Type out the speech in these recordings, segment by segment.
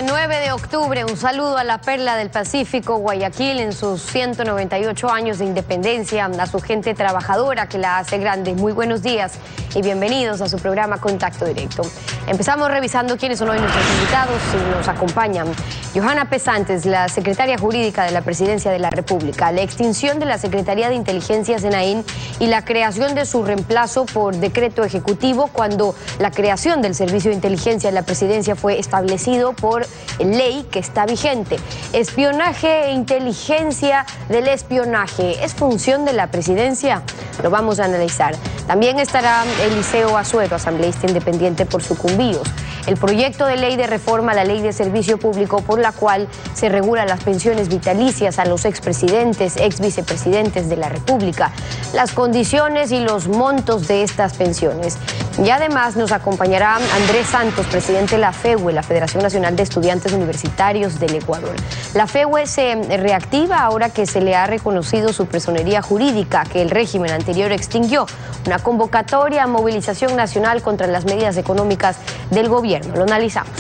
9 de octubre, un saludo a la perla del Pacífico, Guayaquil, en sus 198 años de independencia, a su gente trabajadora que la hace grande. Muy buenos días y bienvenidos a su programa Contacto Directo. Empezamos revisando quiénes son hoy nuestros invitados y nos acompañan. Johanna Pesantes, la secretaria jurídica de la Presidencia de la República, la extinción de la Secretaría de Inteligencia SENAIN y la creación de su reemplazo por decreto ejecutivo cuando la creación del Servicio de Inteligencia de la Presidencia fue establecido por ley que está vigente. Espionaje e inteligencia del espionaje, ¿es función de la Presidencia? Lo vamos a analizar. También estará Eliseo Asuero, asambleísta independiente por Sucumbíos. El proyecto de ley de reforma a la Ley de Servicio Público por la cual se regulan las pensiones vitalicias a los expresidentes, exvicepresidentes de la República, las condiciones y los montos de estas pensiones. Y además nos acompañará Andrés Santos, presidente de la FEUE, la Federación Nacional de Estudiantes Universitarios del Ecuador. La FEUE se reactiva ahora que se le ha reconocido su personería jurídica que el régimen anterior extinguió. Una convocatoria a movilización nacional contra las medidas económicas del gobierno. Lo analizamos.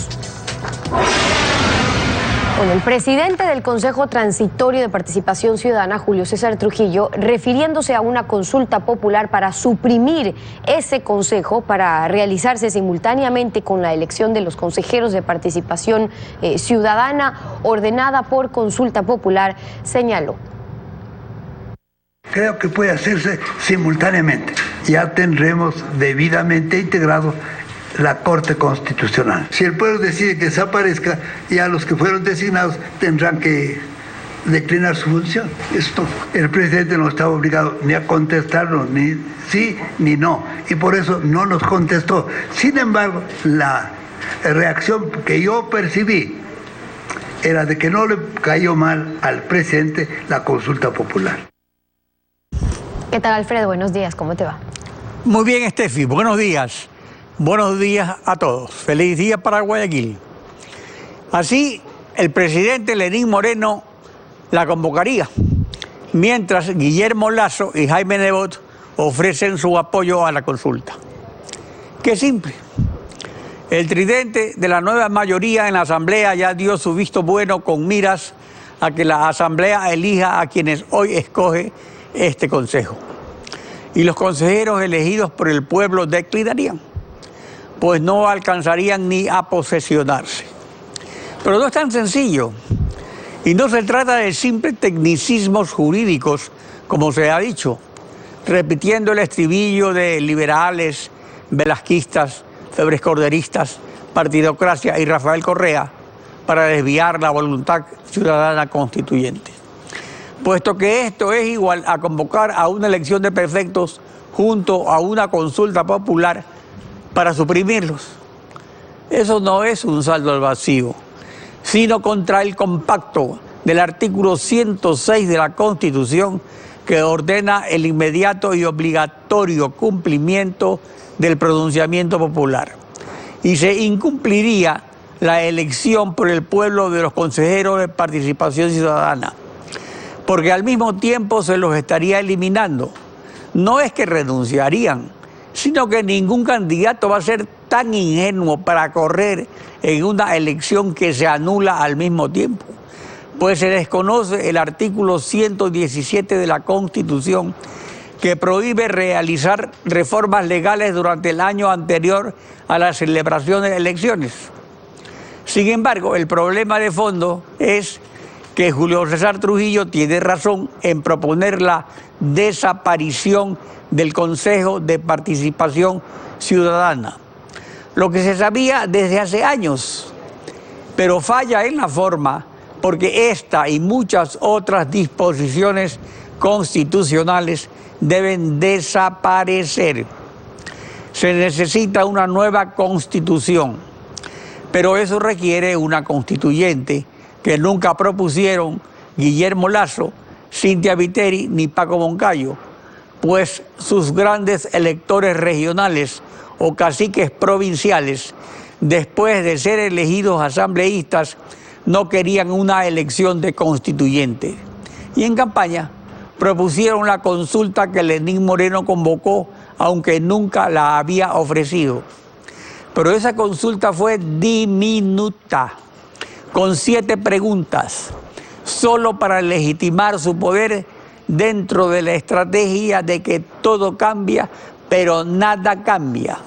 Bueno, el presidente del Consejo Transitorio de Participación Ciudadana, Julio César Trujillo, refiriéndose a una consulta popular para suprimir ese consejo para realizarse simultáneamente con la elección de los consejeros de participación ciudadana ordenada por consulta popular, señaló. Creo que puede hacerse simultáneamente. Ya tendremos debidamente integrado la Corte Constitucional. Si el pueblo decide que desaparezca, ya los que fueron designados tendrán que declinar su función. Esto, el presidente no estaba obligado ni a contestarlo, ni sí ni no, y por eso no nos contestó. Sin embargo, la reacción que yo percibí era de que no le cayó mal al presidente la consulta popular. ¿Qué tal, Alfredo? Buenos días, ¿cómo te va? Muy bien, Steffi, buenos días. Buenos días a todos. Feliz día para Guayaquil. Así, el presidente Lenín Moreno la convocaría, mientras Guillermo Lasso y Jaime Nebot ofrecen su apoyo a la consulta. Qué simple. El tridente de la nueva mayoría en la Asamblea ya dio su visto bueno con miras a que la Asamblea elija a quienes hoy escoge este Consejo. Y los consejeros elegidos por el pueblo declinarían, pues no alcanzarían ni a posesionarse. Pero no es tan sencillo, y no se trata de simples tecnicismos jurídicos, como se ha dicho, repitiendo el estribillo de liberales, velasquistas, febres corderistas, partidocracia y Rafael Correa para desviar la voluntad ciudadana constituyente. Puesto que esto es igual a convocar a una elección de prefectos junto a una consulta popular para suprimirlos. Eso no es un salto al vacío, sino contra el compacto del artículo 106 de la Constitución que ordena el inmediato y obligatorio cumplimiento del pronunciamiento popular. Y se incumpliría la elección por el pueblo de los consejeros de participación ciudadana, porque al mismo tiempo se los estaría eliminando. No es que renunciarían, sino que ningún candidato va a ser tan ingenuo para correr en una elección que se anula al mismo tiempo, pues se desconoce el artículo 117 de la Constitución que prohíbe realizar reformas legales durante el año anterior a la celebración de elecciones. Sin embargo, el problema de fondo es que Julio César Trujillo tiene razón en proponer la desaparición del Consejo de Participación Ciudadana, lo que se sabía desde hace años, pero falla en la forma porque esta y muchas otras disposiciones constitucionales deben desaparecer. Se necesita una nueva constitución, pero eso requiere una constituyente que nunca propusieron Guillermo Lasso, Cynthia Viteri ni Paco Moncayo, pues sus grandes electores regionales o caciques provinciales, después de ser elegidos asambleístas, no querían una elección de constituyente. Y en campaña propusieron la consulta que Lenín Moreno convocó, aunque nunca la había ofrecido. Pero esa consulta fue diminuta. con 7 preguntas, solo para legitimar su poder dentro de la estrategia de que todo cambia, pero nada cambia.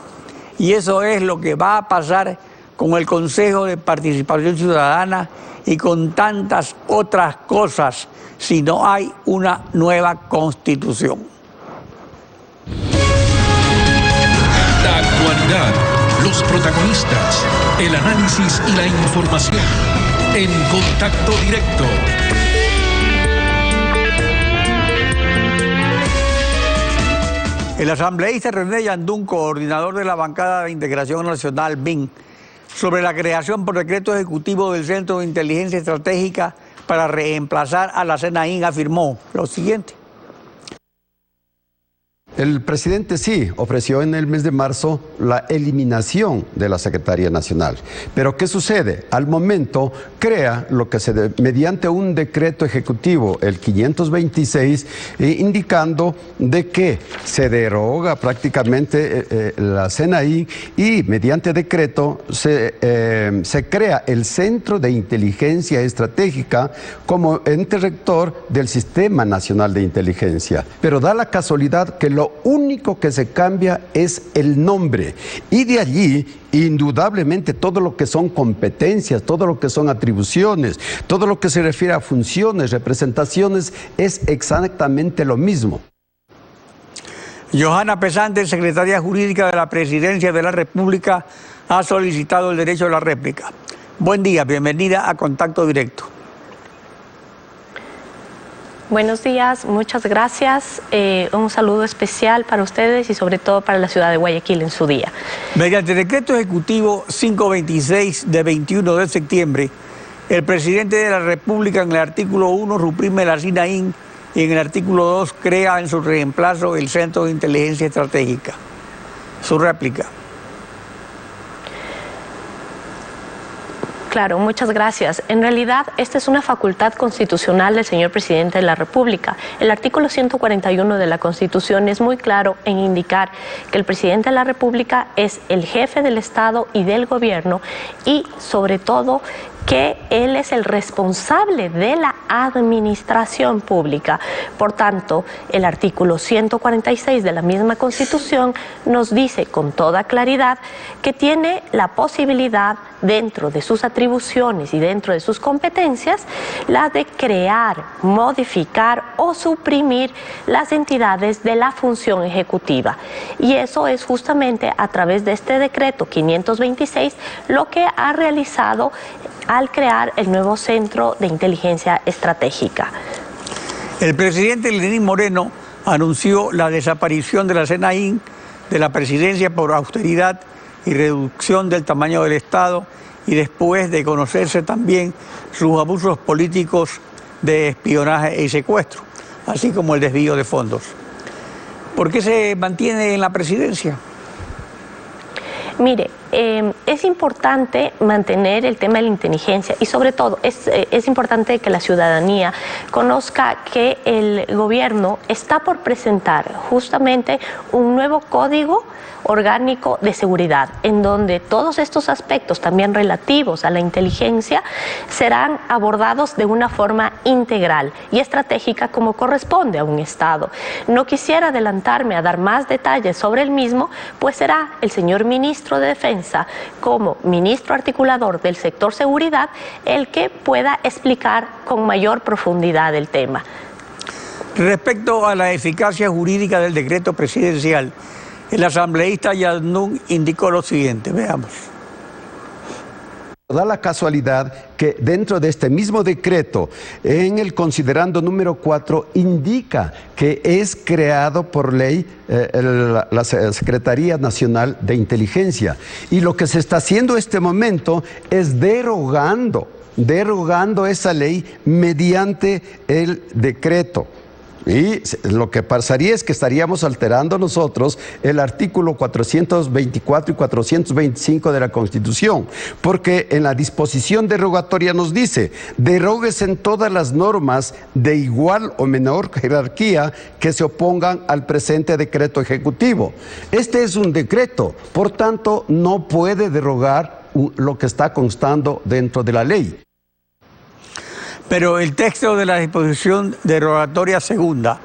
Y eso es lo que va a pasar con el Consejo de Participación Ciudadana y con tantas otras cosas si no hay una nueva Constitución. La actualidad, los protagonistas, el análisis y la información en Contacto Directo. El asambleísta René Yandún, coordinador de la bancada de Integración Nacional BIN, sobre la creación por decreto ejecutivo del Centro de Inteligencia Estratégica para reemplazar a la CENAIN, afirmó lo siguiente. El presidente sí ofreció en el mes de marzo la eliminación de la Secretaría Nacional. Pero ¿qué sucede? Al momento crea lo que mediante un decreto ejecutivo, el 526, indicando de que se deroga prácticamente la CENAIN y mediante decreto se crea el Centro de Inteligencia Estratégica como ente rector del Sistema Nacional de Inteligencia. Pero da la casualidad que lo único que se cambia es el nombre, y de allí indudablemente todo lo que son competencias, todo lo que son atribuciones, todo lo que se refiere a funciones, representaciones, es exactamente lo mismo. Johanna Pesante, secretaria jurídica de la Presidencia de la República, ha solicitado el derecho a la réplica. Buen día, bienvenida a Contacto Directo. Buenos días, muchas gracias. Un saludo especial para ustedes y sobre todo para la ciudad de Guayaquil en su día. Mediante decreto ejecutivo 526 de 21 de septiembre, el presidente de la República en el artículo 1 suprime la CENAIN y en el artículo 2 crea en su reemplazo el Centro de Inteligencia Estratégica. Su réplica. Claro, muchas gracias. En realidad, esta es una facultad constitucional del señor presidente de la República. El artículo 141 de la Constitución es muy claro en indicar que el presidente de la República es el jefe del Estado y del gobierno y, sobre todo, que él es el responsable de la administración pública. Por tanto, el artículo 146 de la misma Constitución nos dice con toda claridad que tiene la posibilidad, dentro de sus atribuciones y dentro de sus competencias, la de crear, modificar o suprimir las entidades de la función ejecutiva. Y eso es justamente a través de este decreto 526 lo que ha realizado al crear el nuevo Centro de Inteligencia Estratégica. El presidente Lenín Moreno anunció la desaparición de la CENAIN de la presidencia por austeridad y reducción del tamaño del Estado, y después de conocerse también sus abusos políticos de espionaje y secuestro, así como el desvío de fondos. ¿Por qué se mantiene en la presidencia? Mire, es importante mantener el tema de la inteligencia y sobre todo es importante que la ciudadanía conozca que el gobierno está por presentar justamente un nuevo código orgánico de seguridad, en donde todos estos aspectos también relativos a la inteligencia serán abordados de una forma integral y estratégica como corresponde a un Estado. No quisiera adelantarme a dar más detalles sobre el mismo, pues será el señor ministro de Defensa, como ministro articulador del sector seguridad, el que pueda explicar con mayor profundidad el tema. Respecto a la eficacia jurídica del decreto presidencial, el asambleísta Yandún indicó lo siguiente, veamos. Da la casualidad que dentro de este mismo decreto, en el considerando número 4, indica que es creado por ley la Secretaría Nacional de Inteligencia. Y lo que se está haciendo en este momento es derogando esa ley mediante el decreto. Y lo que pasaría es que estaríamos alterando nosotros el artículo 424 y 425 de la Constitución, porque en la disposición derogatoria nos dice: deróguese en todas las normas de igual o menor jerarquía que se opongan al presente decreto ejecutivo. Este es un decreto, por tanto no puede derogar lo que está constando dentro de la ley. Pero el texto de la disposición derogatoria segunda,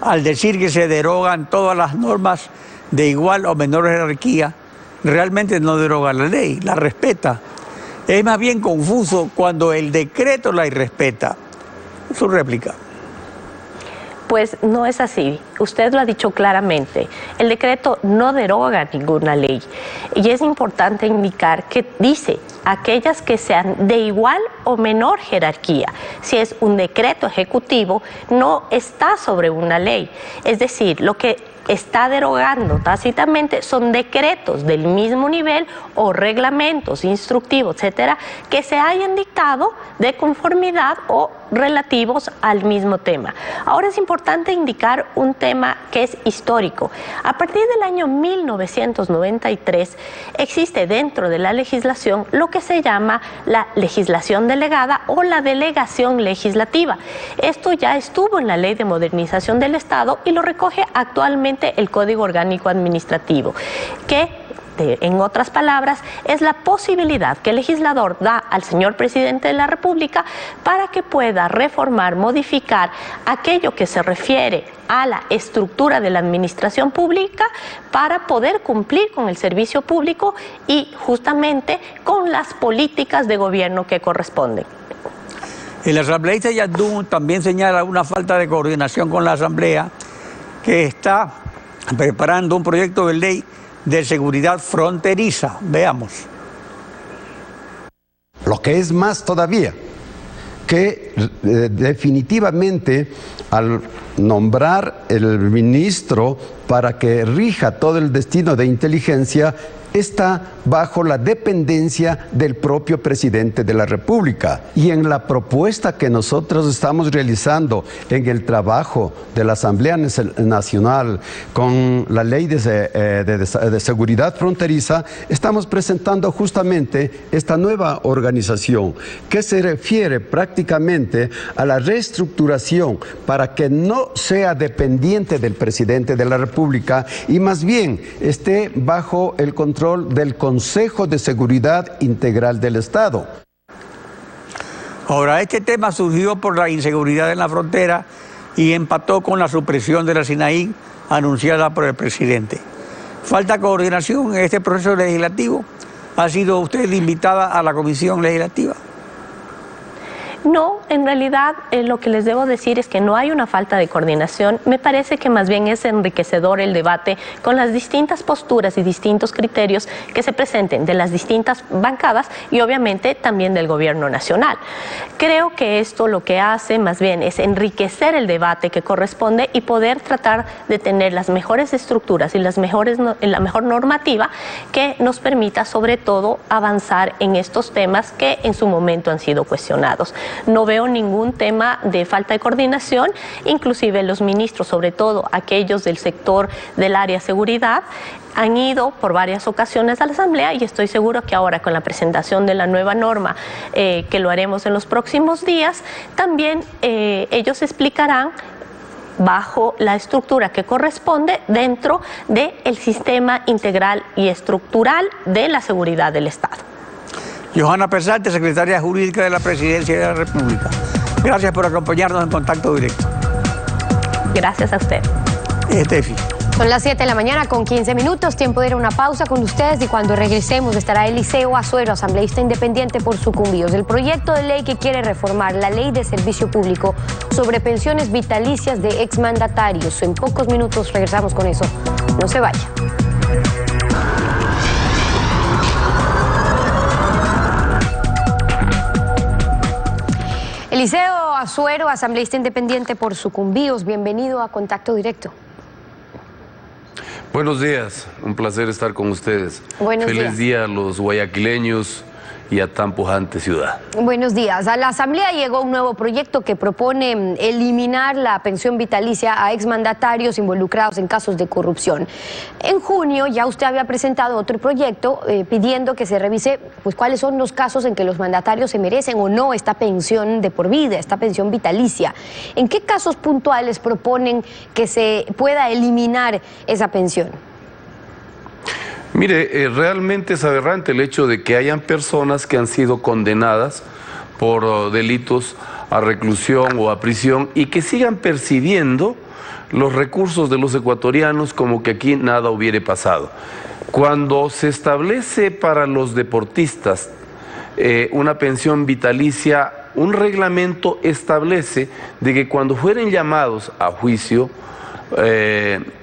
al decir que se derogan todas las normas de igual o menor jerarquía, realmente no deroga la ley, la respeta. Es más bien confuso cuando el decreto la irrespeta. Su réplica. Pues no es así. Usted lo ha dicho claramente. El decreto no deroga ninguna ley. Y es importante indicar que dice aquellas que sean de igual o menor jerarquía. Si es un decreto ejecutivo, no está sobre una ley. Es decir, lo que está derogando tácitamente son decretos del mismo nivel o reglamentos instructivos, etcétera, que se hayan dictado de conformidad o relativos al mismo tema. Ahora es importante indicar un tema que es histórico. A partir del año 1993 existe dentro de la legislación lo que se llama la legislación delegada o la delegación legislativa. Esto ya estuvo en la Ley de Modernización del Estado y lo recoge actualmente el Código Orgánico Administrativo, que en otras palabras, es la posibilidad que el legislador da al señor presidente de la República para que pueda reformar, modificar aquello que se refiere a la estructura de la administración pública para poder cumplir con el servicio público y justamente con las políticas de gobierno que corresponden. El asambleísta Yandú también señala una falta de coordinación con la Asamblea, que está preparando un proyecto de ley de seguridad fronteriza. Veamos. Lo que es más todavía, que definitivamente al nombrar el ministro para que rija todo el destino de inteligencia, está bajo la dependencia del propio presidente de la República. Y en la propuesta que nosotros estamos realizando en el trabajo de la Asamblea Nacional con la ley de seguridad fronteriza, estamos presentando justamente esta nueva organización que se refiere prácticamente a la reestructuración para que no sea dependiente del presidente de la República y más bien esté bajo el control del Consejo de Seguridad Integral del Estado. Ahora, este tema surgió por la inseguridad en la frontera y empató con la supresión de la SINAI anunciada por el presidente. ¿Falta coordinación en este proceso legislativo? ¿Ha sido usted invitada a la comisión legislativa? No, en realidad lo que les debo decir es que no hay una falta de coordinación. Me parece que más bien es enriquecedor el debate con las distintas posturas y distintos criterios que se presenten de las distintas bancadas y obviamente también del gobierno nacional. Creo que esto lo que hace más bien es enriquecer el debate que corresponde y poder tratar de tener las mejores estructuras y la mejor normativa que nos permita sobre todo avanzar en estos temas que en su momento han sido cuestionados. No veo ningún tema de falta de coordinación, inclusive los ministros, sobre todo aquellos del sector del área seguridad, han ido por varias ocasiones a la Asamblea y estoy seguro que ahora con la presentación de la nueva norma, que lo haremos en los próximos días, también ellos explicarán bajo la estructura que corresponde dentro del sistema integral y estructural de la seguridad del Estado. Johanna Pesante, secretaria jurídica de la Presidencia de la República. Gracias por acompañarnos en Contacto Directo. Gracias a usted. Estefi. Son las 7 de la mañana con 15 minutos, tiempo de ir a una pausa con ustedes y cuando regresemos estará Eliseo Azuero, asambleísta independiente por Sucumbíos. El proyecto de ley que quiere reformar la ley de servicio público sobre pensiones vitalicias de exmandatarios. En pocos minutos regresamos con eso. No se vaya. Eliseo Azuero, asambleísta independiente por Sucumbíos, bienvenido a Contacto Directo. Buenos días, un placer estar con ustedes. Buenos días. Feliz día a los guayaquileños y a tan pujante ciudad. Buenos días. A la Asamblea llegó un nuevo proyecto que propone eliminar la pensión vitalicia a exmandatarios involucrados en casos de corrupción. En junio ya usted había presentado otro proyecto pidiendo que se revise pues cuáles son los casos en que los mandatarios se merecen o no esta pensión de por vida, esta pensión vitalicia. ¿En qué casos puntuales proponen que se pueda eliminar esa pensión? Mire, realmente es aberrante el hecho de que hayan personas que han sido condenadas por delitos a reclusión o a prisión y que sigan percibiendo los recursos de los ecuatorianos como que aquí nada hubiera pasado. Cuando se establece para los deportistas una pensión vitalicia, un reglamento establece de que cuando fueren llamados a juicio,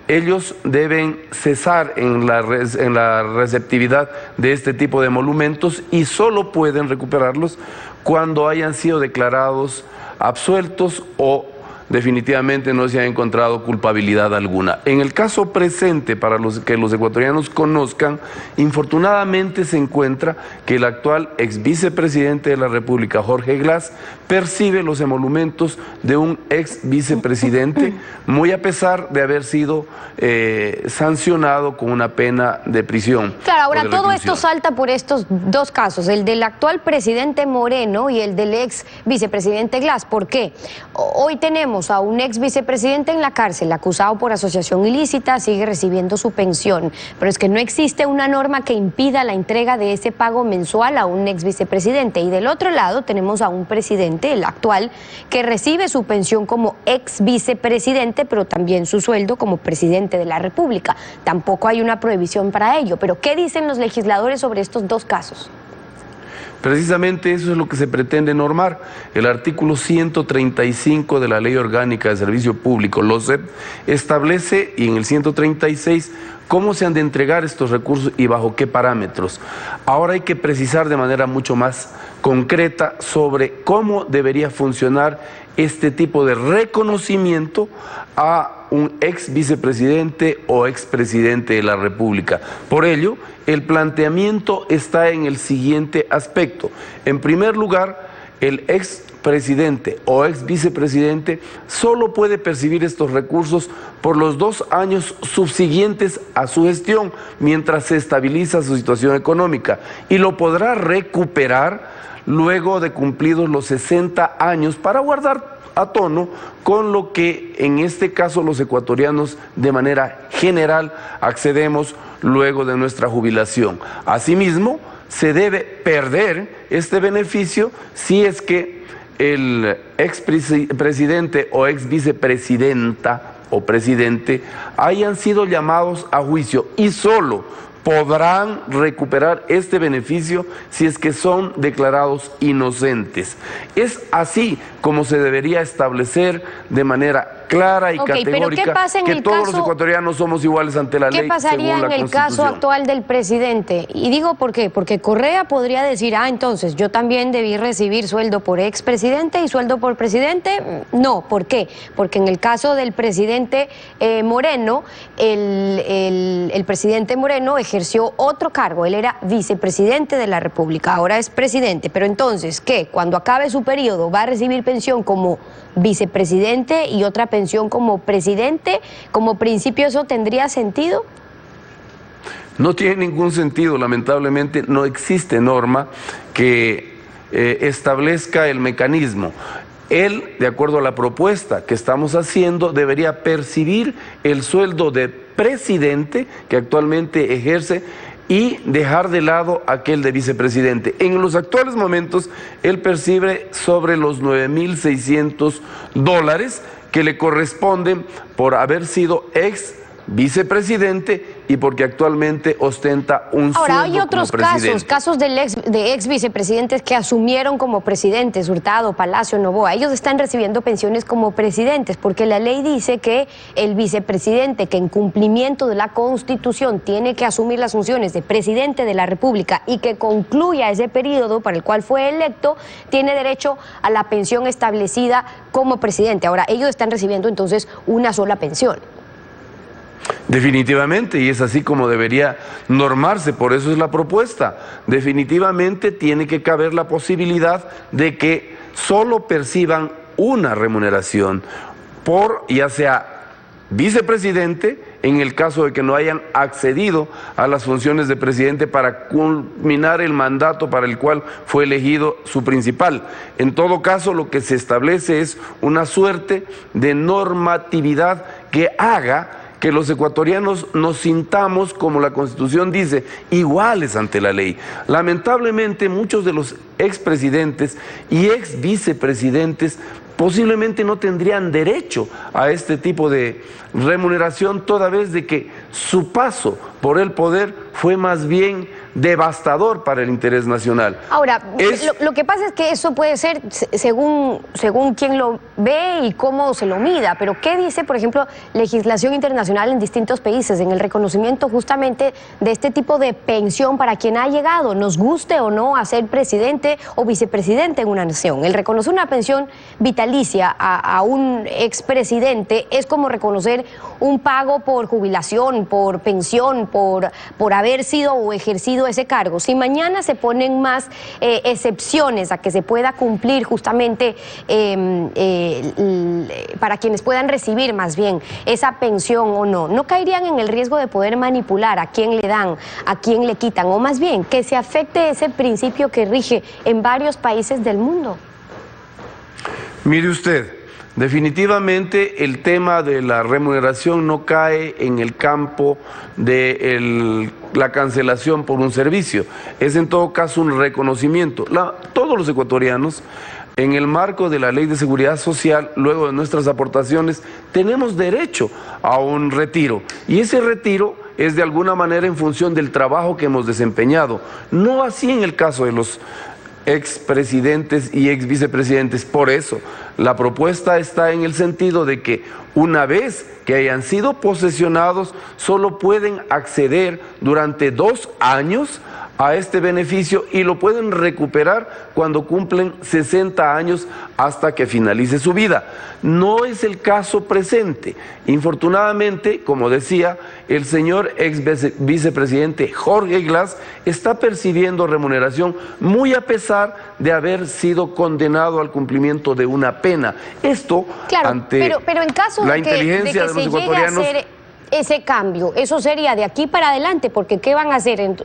ellos deben cesar en la receptividad de este tipo de emolumentos y solo pueden recuperarlos cuando hayan sido declarados absueltos o definitivamente no se ha encontrado culpabilidad alguna. En el caso presente, para que los ecuatorianos conozcan, infortunadamente se encuentra que el actual ex vicepresidente de la República, Jorge Glass, percibe los emolumentos de un ex vicepresidente, muy a pesar de haber sido sancionado con una pena de prisión. Claro, ahora todo esto salta por estos dos casos, el del actual presidente Moreno y el del ex vicepresidente Glass. ¿Por qué? Hoy tenemos a un ex vicepresidente en la cárcel acusado por asociación ilícita, sigue recibiendo su pensión, pero es que no existe una norma que impida la entrega de ese pago mensual a un ex vicepresidente. Y del otro lado tenemos a un presidente, el actual, que recibe su pensión como ex vicepresidente, pero también su sueldo como presidente de la República. Tampoco hay una prohibición para ello. Pero ¿qué dicen los legisladores sobre estos dos casos? Precisamente eso es lo que se pretende normar. El artículo 135 de la Ley Orgánica de Servicio Público, LOSEP, establece, y en el 136, cómo se han de entregar estos recursos y bajo qué parámetros. Ahora hay que precisar de manera mucho más concreta sobre cómo debería funcionar este tipo de reconocimiento a un ex vicepresidente o expresidente de la República. Por ello, el planteamiento está en el siguiente aspecto. En primer lugar, el expresidente o ex vicepresidente solo puede percibir estos recursos por los 2 años subsiguientes a su gestión, mientras se estabiliza su situación económica, y lo podrá recuperar luego de cumplidos los 60 años para guardar a tono con lo que en este caso los ecuatorianos de manera general accedemos luego de nuestra jubilación. Asimismo, se debe perder este beneficio si es que el expresidente o ex vicepresidenta o presidente hayan sido llamados a juicio, y solo podrán recuperar este beneficio si es que son declarados inocentes. Es así como se debería establecer de manera clara y categórica que todos los ecuatorianos somos iguales ante la ley. ¿Qué pasaría en el caso actual del presidente? Y digo ¿por qué? Porque Correa podría decir, entonces yo también debí recibir sueldo por expresidente y sueldo por presidente. No, ¿por qué? Porque en el caso del presidente Moreno, el presidente Moreno ejerció otro cargo, él era vicepresidente de la República, ahora es presidente, pero entonces, ¿qué? Cuando acabe su periodo, ¿va a recibir pensión como vicepresidente y otra pensión como presidente? ¿Como principio eso tendría sentido? No tiene ningún sentido, lamentablemente no existe norma que establezca el mecanismo. Él, de acuerdo a la propuesta que estamos haciendo, debería percibir el sueldo de presidente que actualmente ejerce y dejar de lado aquel de vicepresidente. En los actuales momentos, él percibe sobre los $9,600 que le corresponden por haber sido ex vicepresidente y porque actualmente ostenta un sueldo. Ahora, hay otros casos de ex vicepresidentes que asumieron como presidentes, Hurtado, Palacio, Noboa. Ellos están recibiendo pensiones como presidentes porque la ley dice que el vicepresidente que en cumplimiento de la Constitución tiene que asumir las funciones de presidente de la República y que concluya ese periodo para el cual fue electo, tiene derecho a la pensión establecida como presidente. Ahora, ellos están recibiendo entonces una sola pensión. Definitivamente, y es así como debería normarse, por eso es la propuesta. Definitivamente tiene que caber la posibilidad de que solo perciban una remuneración por, ya sea vicepresidente, en el caso de que no hayan accedido a las funciones de presidente para culminar el mandato para el cual fue elegido su principal. En todo caso, lo que se establece es una suerte de normatividad que haga que los ecuatorianos nos sintamos, como la Constitución dice, iguales ante la ley. Lamentablemente, muchos de los expresidentes y ex vicepresidentes posiblemente no tendrían derecho a este tipo de remuneración, toda vez de que su paso por el poder fue más bien devastador para el interés nacional. Ahora, lo que pasa es que eso puede ser según quien lo ve y cómo se lo mida, pero ¿qué dice, por ejemplo, legislación internacional en distintos países en el reconocimiento justamente de este tipo de pensión para quien ha llegado, nos guste o no, a ser presidente o vicepresidente en una nación? El reconocer una pensión vitalicia a un expresidente es como reconocer un pago por jubilación, por pensión, por haber sido o ejercido ese cargo. Si mañana se ponen más excepciones a que se pueda cumplir justamente para quienes puedan recibir más bien esa pensión o no, ¿no caerían en el riesgo de poder manipular a quién le dan, a quién le quitan, o más bien que se afecte ese principio que rige en varios países del mundo? Mire usted, definitivamente el tema de la remuneración no cae en el campo de la cancelación por un servicio. Es en todo caso un reconocimiento. Todos los ecuatorianos, en el marco de la Ley de Seguridad Social, luego de nuestras aportaciones, tenemos derecho a un retiro. Y ese retiro es de alguna manera en función del trabajo que hemos desempeñado. No así en el caso de los expresidentes y ex vicepresidentes. Por eso, la propuesta está en el sentido de que una vez que hayan sido posesionados, solo pueden acceder durante 2 años a este beneficio y lo pueden recuperar cuando cumplen 60 años hasta que finalice su vida. No es el caso presente. Infortunadamente, como decía, el señor ex vicepresidente Jorge Glass está percibiendo remuneración muy a pesar de haber sido condenado al cumplimiento de una pena. Esto, claro, ante pero en caso la de inteligencia de los ecuatorianos, ese cambio, eso sería de aquí para adelante, porque ¿qué van a hacer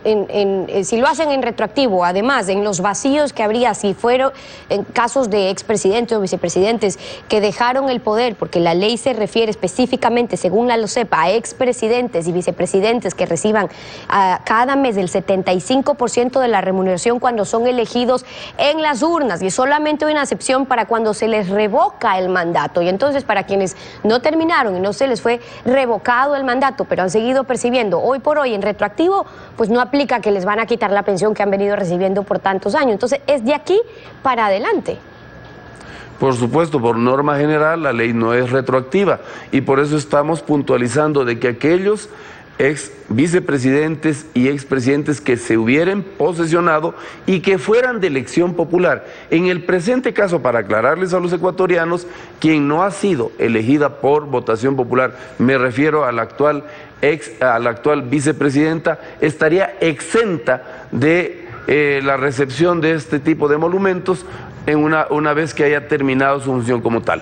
si lo hacen en retroactivo? Además, en los vacíos que habría si fueron en casos de expresidentes o vicepresidentes que dejaron el poder, porque la ley se refiere específicamente, según la LOCEP, a expresidentes y vicepresidentes que reciban cada mes el 75% de la remuneración cuando son elegidos en las urnas, y solamente una excepción para cuando se les revoca el mandato. Y entonces, para quienes no terminaron y no se les fue revocado el mandato, pero han seguido percibiendo hoy por hoy en retroactivo, pues no aplica que les van a quitar la pensión que han venido recibiendo por tantos años. Entonces, es de aquí para adelante. Por supuesto, por norma general, la ley no es retroactiva y por eso estamos puntualizando de que aquellos ex vicepresidentes y expresidentes que se hubieran posesionado y que fueran de elección popular. En el presente caso, para aclararles a los ecuatorianos, quien no ha sido elegida por votación popular, me refiero a la actual vicepresidenta, estaría exenta de la recepción de este tipo de monumentos una vez que haya terminado su función como tal.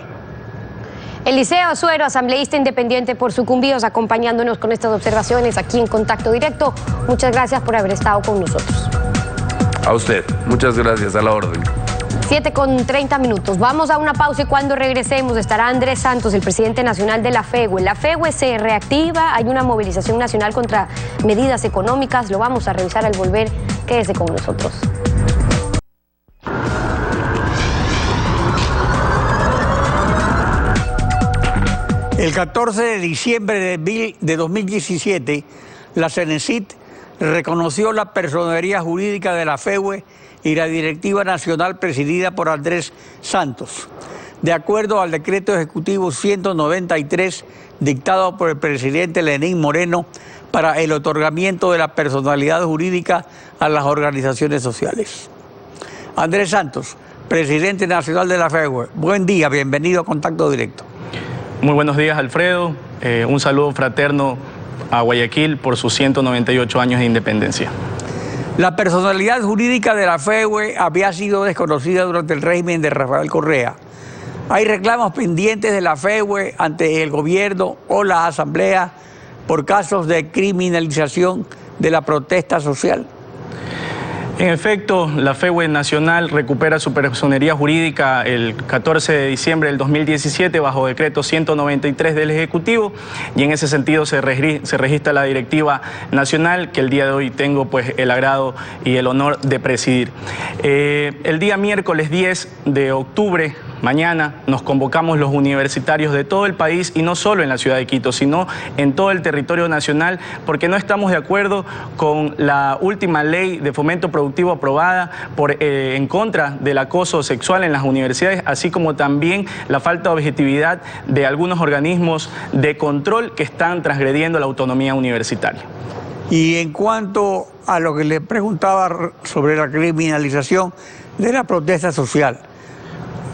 Eliseo Azuero, asambleísta independiente por Sucumbíos, acompañándonos con estas observaciones aquí en Contacto Directo. Muchas gracias por haber estado con nosotros. A usted, muchas gracias, a la orden. 7:30. Vamos a una pausa y cuando regresemos estará Andrés Santos, el presidente nacional de la FEWE. La FEWE se reactiva, hay una movilización nacional contra medidas económicas. Lo vamos a revisar al volver. Quédese con nosotros. El 14 de diciembre de 2017, la CENESID reconoció la personería jurídica de la FEWE y la directiva nacional presidida por Andrés Santos. De acuerdo al decreto ejecutivo 193, dictado por el presidente Lenín Moreno para el otorgamiento de la personalidad jurídica a las organizaciones sociales. Andrés Santos, presidente nacional de la FEWE, buen día, bienvenido a Contacto Directo. Muy buenos días, Alfredo. Un saludo fraterno a Guayaquil por sus 198 años de independencia. La personalidad jurídica de la FEWE había sido desconocida durante el régimen de Rafael Correa. Hay reclamos pendientes de la FEWE ante el gobierno o la asamblea por casos de criminalización de la protesta social. En efecto, la FEUE Nacional recupera su personería jurídica el 14 de diciembre del 2017 bajo decreto 193 del Ejecutivo, y en ese sentido se registra la directiva nacional que el día de hoy tengo pues el agrado y el honor de presidir. El día miércoles 10 de octubre, mañana, nos convocamos los universitarios de todo el país, y no solo en la ciudad de Quito, sino en todo el territorio nacional, porque no estamos de acuerdo con la última ley de fomento productivo aprobada en contra del acoso sexual en las universidades, así como también la falta de objetividad de algunos organismos de control que están transgrediendo la autonomía universitaria. Y en cuanto a lo que le preguntaba sobre la criminalización de la protesta social,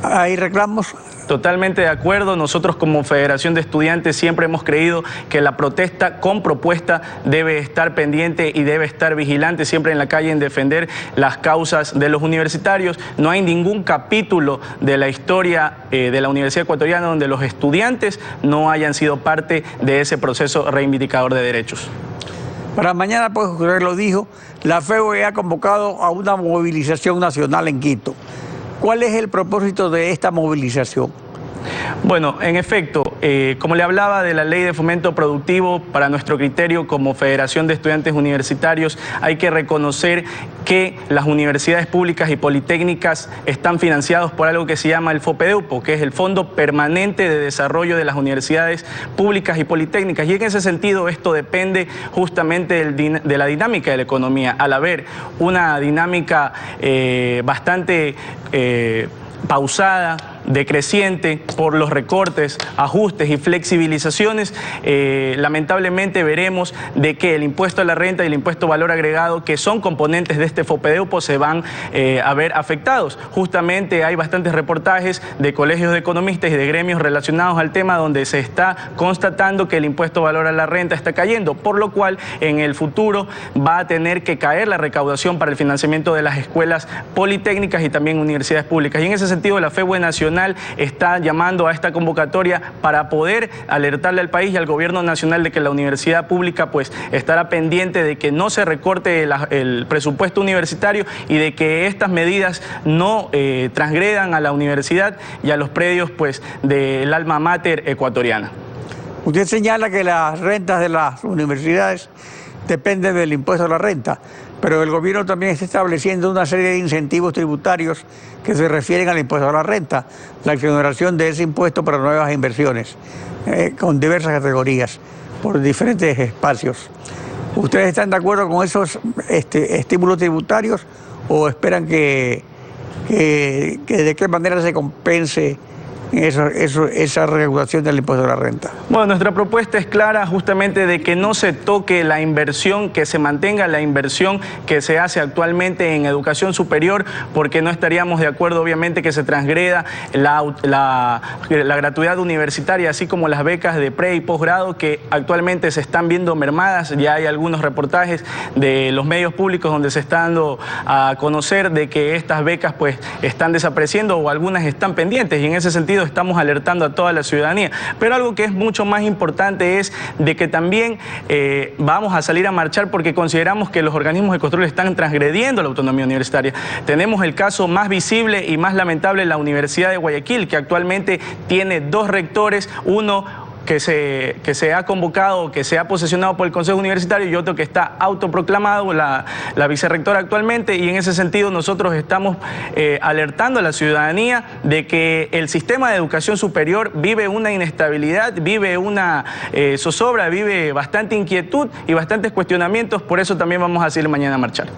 ¿hay reclamos? Totalmente de acuerdo. Nosotros como Federación de Estudiantes siempre hemos creído que la protesta con propuesta debe estar pendiente y debe estar vigilante siempre en la calle en defender las causas de los universitarios. No hay ningún capítulo de la historia de la Universidad Ecuatoriana donde los estudiantes no hayan sido parte de ese proceso reivindicador de derechos. Para mañana, pues usted lo dijo, la FEUE ha convocado a una movilización nacional en Quito. ¿Cuál es el propósito de esta movilización? Bueno, en efecto, como le hablaba de la ley de fomento productivo, para nuestro criterio como Federación de Estudiantes Universitarios hay que reconocer que las universidades públicas y politécnicas están financiados por algo que se llama el FOPEDEUPO, que es el Fondo Permanente de Desarrollo de las Universidades Públicas y Politécnicas, y en ese sentido esto depende justamente de la dinámica de la economía. Al haber una dinámica bastante pausada, decreciente por los recortes, ajustes y flexibilizaciones, lamentablemente veremos de que el impuesto a la renta y el impuesto a valor agregado, que son componentes de este FOPEDEUPO, se van a ver afectados. Justamente hay bastantes reportajes de colegios de economistas y de gremios relacionados al tema donde se está constatando que el impuesto a valor a la renta está cayendo, por lo cual en el futuro va a tener que caer la recaudación para el financiamiento de las escuelas politécnicas y también universidades públicas. Y en ese sentido la FEUE Nacional está llamando a esta convocatoria para poder alertarle al país y al gobierno nacional de que la universidad pública pues estará pendiente de que no se recorte el presupuesto universitario y de que estas medidas no transgredan a la universidad y a los predios pues del alma mater ecuatoriana. Usted señala que las rentas de las universidades dependen del impuesto a la renta, pero el gobierno también está estableciendo una serie de incentivos tributarios que se refieren al impuesto a la renta, la exoneración de ese impuesto para nuevas inversiones, con diversas categorías, por diferentes espacios. ¿Ustedes están de acuerdo con esos estímulos tributarios o esperan que de qué manera se compense esa regulación del impuesto a la renta? Bueno, nuestra propuesta es clara, justamente de que no se toque la inversión, que se mantenga la inversión que se hace actualmente en educación superior, porque no estaríamos de acuerdo obviamente que se transgreda la gratuidad universitaria, así como las becas de pre y posgrado que actualmente se están viendo mermadas. Ya hay algunos reportajes de los medios públicos donde se está dando a conocer de que estas becas pues están desapareciendo o algunas están pendientes, y en ese sentido estamos alertando a toda la ciudadanía. Pero algo que es mucho más importante es de que también vamos a salir a marchar porque consideramos que los organismos de control están transgrediendo la autonomía universitaria. Tenemos el caso más visible y más lamentable en la Universidad de Guayaquil, que actualmente tiene 2 rectores, uno que se ha convocado, que se ha posesionado por el Consejo Universitario, y otro que está autoproclamado, la vicerrectora actualmente, y en ese sentido nosotros estamos alertando a la ciudadanía de que el sistema de educación superior vive una inestabilidad, vive una zozobra, vive bastante inquietud y bastantes cuestionamientos. Por eso también vamos a salir mañana a marchar.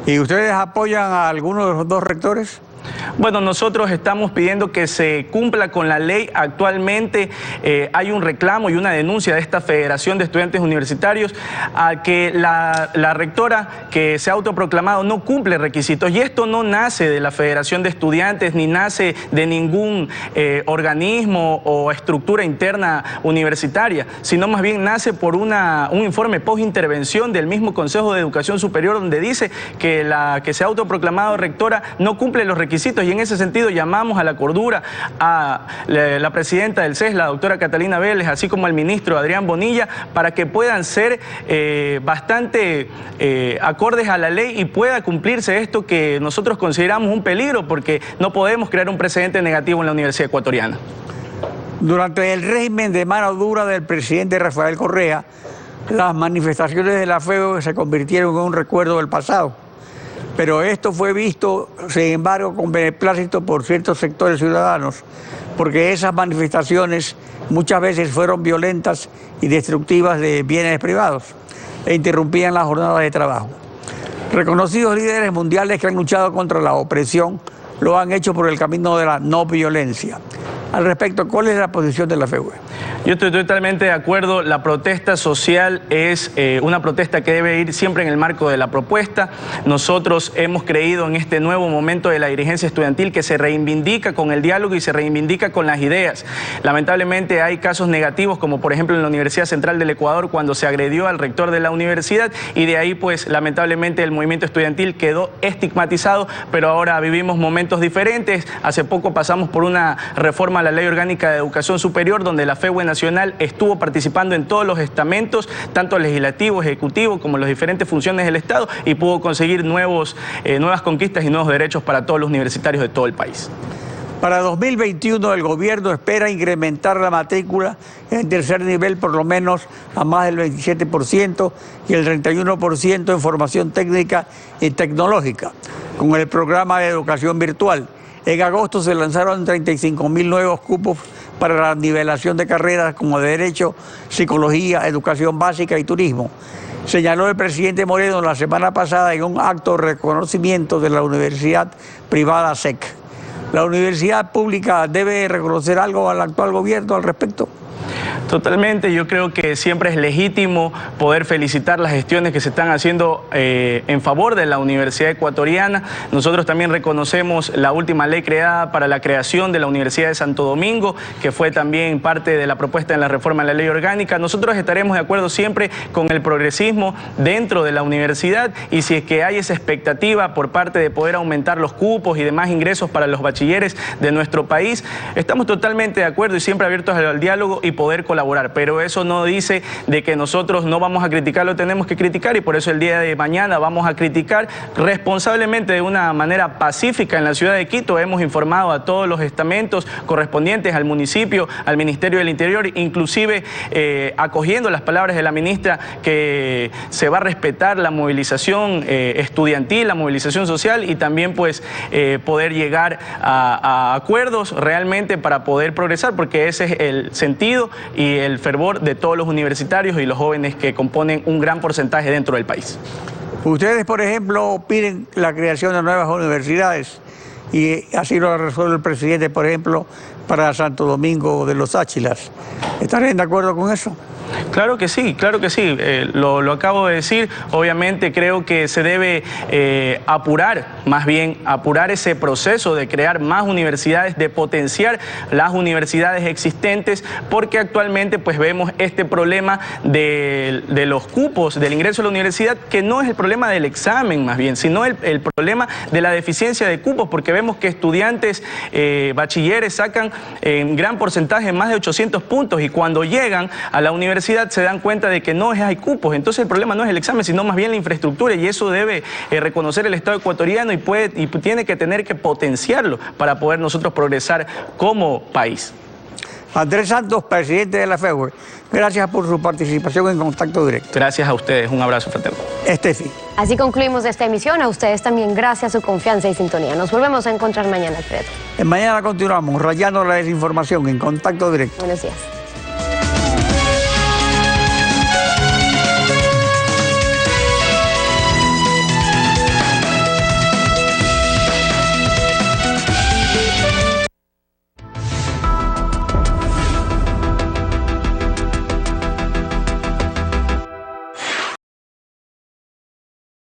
¿Y ustedes apoyan a alguno de los 2 rectores? Bueno, nosotros estamos pidiendo que se cumpla con la ley. Actualmente hay un reclamo y una denuncia de esta Federación de Estudiantes Universitarios a que la rectora que se ha autoproclamado no cumple requisitos, y esto no nace de la Federación de Estudiantes ni nace de ningún organismo o estructura interna universitaria, sino más bien nace por un informe post-intervención del mismo Consejo de Educación Superior, donde dice que la que se ha autoproclamado rectora no cumple los requisitos, y en ese sentido llamamos a la cordura a la presidenta del CES, la doctora Catalina Vélez, así como al ministro Adrián Bonilla, para que puedan ser bastante acordes a la ley y pueda cumplirse esto que nosotros consideramos un peligro, porque no podemos crear un precedente negativo en la Universidad Ecuatoriana. Durante el régimen de mano dura del presidente Rafael Correa, las manifestaciones de la FEUE se convirtieron en un recuerdo del pasado. Pero esto fue visto, sin embargo, con beneplácito por ciertos sectores ciudadanos, porque esas manifestaciones muchas veces fueron violentas y destructivas de bienes privados e interrumpían las jornadas de trabajo. Reconocidos líderes mundiales que han luchado contra la opresión lo han hecho por el camino de la no violencia. Al respecto, ¿cuál es la posición de la FEUE? Yo estoy totalmente de acuerdo. La protesta social es una protesta que debe ir siempre en el marco de la propuesta. Nosotros hemos creído en este nuevo momento de la dirigencia estudiantil que se reivindica con el diálogo y se reivindica con las ideas. Lamentablemente hay casos negativos, como por ejemplo en la Universidad Central del Ecuador, cuando se agredió al rector de la universidad, y de ahí pues lamentablemente el movimiento estudiantil quedó estigmatizado, pero ahora vivimos momentos diferentes. Hace poco pasamos por una reforma a la Ley Orgánica de Educación Superior, donde la FEUE Nacional estuvo participando en todos los estamentos, tanto legislativo, ejecutivo, como las diferentes funciones del Estado, y pudo conseguir nuevas conquistas y nuevos derechos para todos los universitarios de todo el país. Para 2021 el gobierno espera incrementar la matrícula en tercer nivel por lo menos a más del 27% y el 31% en formación técnica y tecnológica, con el programa de educación virtual. En agosto se lanzaron 35.000 nuevos cupos para la nivelación de carreras como Derecho, Psicología, Educación Básica y Turismo. Señaló el presidente Moreno la semana pasada en un acto de reconocimiento de la universidad privada SEC. ¿La universidad pública debe reconocer algo al actual gobierno al respecto? Totalmente, yo creo que siempre es legítimo poder felicitar las gestiones que se están haciendo en favor de la Universidad Ecuatoriana. Nosotros también reconocemos la última ley creada para la creación de la Universidad de Santo Domingo, que fue también parte de la propuesta en la reforma de la Ley Orgánica. Nosotros estaremos de acuerdo siempre con el progresismo dentro de la universidad, y si es que hay esa expectativa por parte de poder aumentar los cupos y demás ingresos para los bachilleres de nuestro país, estamos totalmente de acuerdo y siempre abiertos al diálogo y poder colaborar, pero eso no dice de que nosotros no vamos a criticar, lo tenemos que criticar, y por eso el día de mañana vamos a criticar responsablemente de una manera pacífica en la ciudad de Quito. Hemos informado a todos los estamentos correspondientes, al municipio, al Ministerio del Interior, inclusive acogiendo las palabras de la ministra que se va a respetar la movilización estudiantil, la movilización social, y también pues poder llegar a acuerdos realmente para poder progresar, porque ese es el sentido y el fervor de todos los universitarios y los jóvenes que componen un gran porcentaje dentro del país. Ustedes, por ejemplo, piden la creación de nuevas universidades, y así lo resuelve el presidente, por ejemplo, para Santo Domingo de los Áchilas. ¿Estarían de acuerdo con eso? Claro que sí, lo acabo de decir. Obviamente creo que se debe apurar ese proceso de crear más universidades, de potenciar las universidades existentes, porque actualmente pues vemos este problema de los cupos, del ingreso a la universidad, que no es el problema del examen más bien, sino el problema de la deficiencia de cupos, porque vemos que estudiantes bachilleres sacan en gran porcentaje más de 800 puntos, y cuando llegan a la universidad se dan cuenta de que no hay cupos. Entonces el problema no es el examen, sino más bien la infraestructura, y eso debe reconocer el Estado ecuatoriano, y tiene que tener que potenciarlo para poder nosotros progresar como país. Andrés Santos, presidente de la FEUE, gracias por su participación en Contacto Directo. Gracias a ustedes, un abrazo fraterno. Estefi. Así concluimos esta emisión. A ustedes también gracias a su confianza y sintonía. Nos volvemos a encontrar mañana, Alfredo. Mañana continuamos rayando la desinformación en Contacto Directo. Buenos días.